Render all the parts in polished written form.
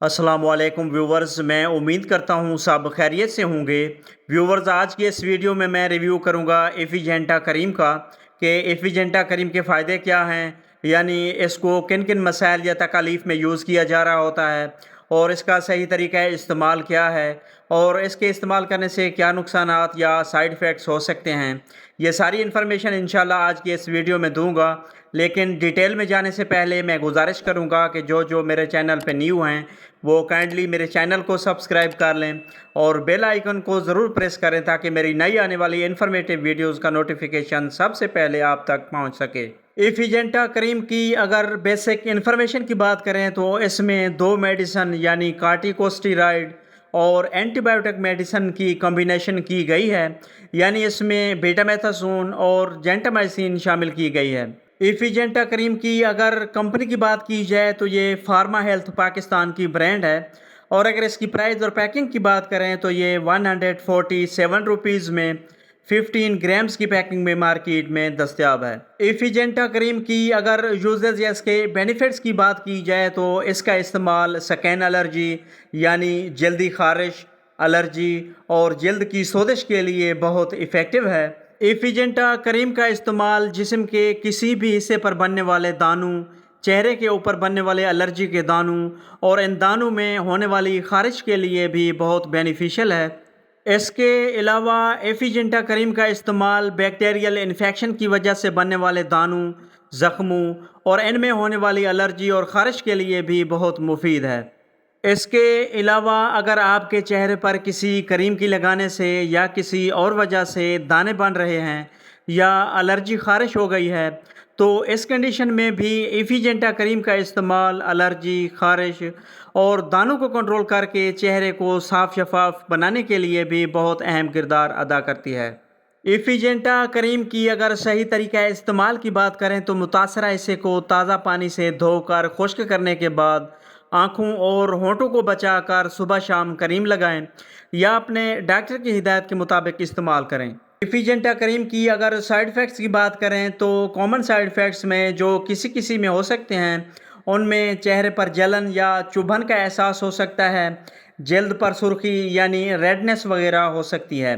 अस्सलामुअलैकुम व्यूवर्स, मैं उम्मीद करता हूँ सब खैरियत से होंगे। व्यूवर्स, आज की इस वीडियो में मैं रिव्यू करूँगा एफिजेंटा करीम का कि एफिजेंटा करीम के फ़ायदे क्या हैं, यानी इसको किन किन मसाइल या तकालीफ में यूज़ किया जा रहा होता है और इसका सही तरीका इस्तेमाल क्या है और इसके इस्तेमाल करने से क्या नुकसानात या साइड इफ़ेक्ट्स हो सकते हैं। ये सारी इन्फॉर्मेशन इंशाल्लाह आज की इस वीडियो में दूंगा, लेकिन डिटेल में जाने से पहले मैं गुजारिश करूंगा कि जो जो मेरे चैनल पे न्यू हैं वो काइंडली मेरे चैनल को सब्सक्राइब कर लें और बेल आइकन को ज़रूर प्रेस करें ताकि मेरी नई आने वाली इन्फॉर्मेटिव वीडियोस का नोटिफिकेशन सबसे पहले आप तक पहुंच सके। एफिजेंटा क्रीम की अगर बेसिक इन्फॉर्मेशन की बात करें तो इसमें दो मेडिसन यानी कार्टिकोस्टेरॉइड और एंटीबायोटिक मेडिसिन की कॉम्बिनेशन की गई है, यानी इसमें बेटामेथासोन और जेंटामाइसिन शामिल की गई है। एफिजेंटा क्रीम की अगर कंपनी की बात की जाए तो ये फार्मा हेल्थ पाकिस्तान की ब्रांड है और अगर इसकी प्राइस और पैकिंग की बात करें तो ये 147 रुपीज़ में 15 ग्राम्स की पैकिंग में मार्केट में दस्तयाब है। एफिजेंटा क्रीम की अगर यूजेस या इसके बेनिफिट्स की बात की जाए तो इसका इस्तेमाल स्किन एलर्जी यानी जल्दी खारिश, एलर्जी और जल्द की सोजिश के लिए बहुत इफ़ेक्टिव है। एफिजेंटा क्रीम का इस्तेमाल जिस्म के किसी भी हिस्से पर बनने वाले दानों, चेहरे के ऊपर बनने वाले एलर्जी के दानों और इन दानों में होने वाली खारिश के लिए भी बहुत बेनिफिशियल है। इसके अलावा एफिजेंटा क्रीम का इस्तेमाल बैक्टीरियल इन्फेक्शन की वजह से बनने वाले दानों, ज़ख्मों और इनमें होने वाली एलर्जी और ख़ारिश के लिए भी बहुत मुफीद है। इसके अलावा अगर आपके चेहरे पर किसी क्रीम की लगाने से या किसी और वजह से दाने बन रहे हैं या एलर्जी ख़ारिश हो गई है तो इस कंडीशन में भी एफिजेंटा क्रीम का इस्तेमाल एलर्जी, ख़ारिश और दानों को कंट्रोल करके चेहरे को साफ शफाफ बनाने के लिए भी बहुत अहम किरदार अदा करती है। एफिजेंटा क्रीम की अगर सही तरीका इस्तेमाल की बात करें तो मुतासरा हिस्से को ताज़ा पानी से धोकर खुश्क करने के बाद आँखों और होंठों को बचाकर सुबह शाम क्रीम लगाएं या अपने डॉक्टर की हिदायत के मुताबिक इस्तेमाल करें। एफिजेंटा क्रीम की अगर साइड इफ़ेक्ट्स की बात करें तो कॉमन साइड इफ़ेक्ट्स में जो किसी किसी में हो सकते हैं उनमें चेहरे पर जलन या चुभन का एहसास हो सकता है, जल्द पर सुर्खी यानी रेडनेस वगैरह हो सकती है।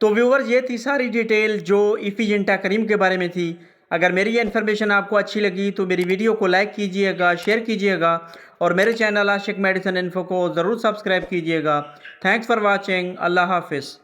तो व्यूवर्स, ये थी सारी डिटेल जो एफिजेंटा क्रीम के बारे में थी। अगर मेरी ये इन्फॉर्मेशन आपको अच्छी लगी तो मेरी वीडियो को लाइक कीजिएगा, शेयर कीजिएगा और मेरे चैनल आशिक मेडिसिन इन्फो को ज़रूर सब्सक्राइब कीजिएगा। Thanks for watching. अल्लाह हाफिज़।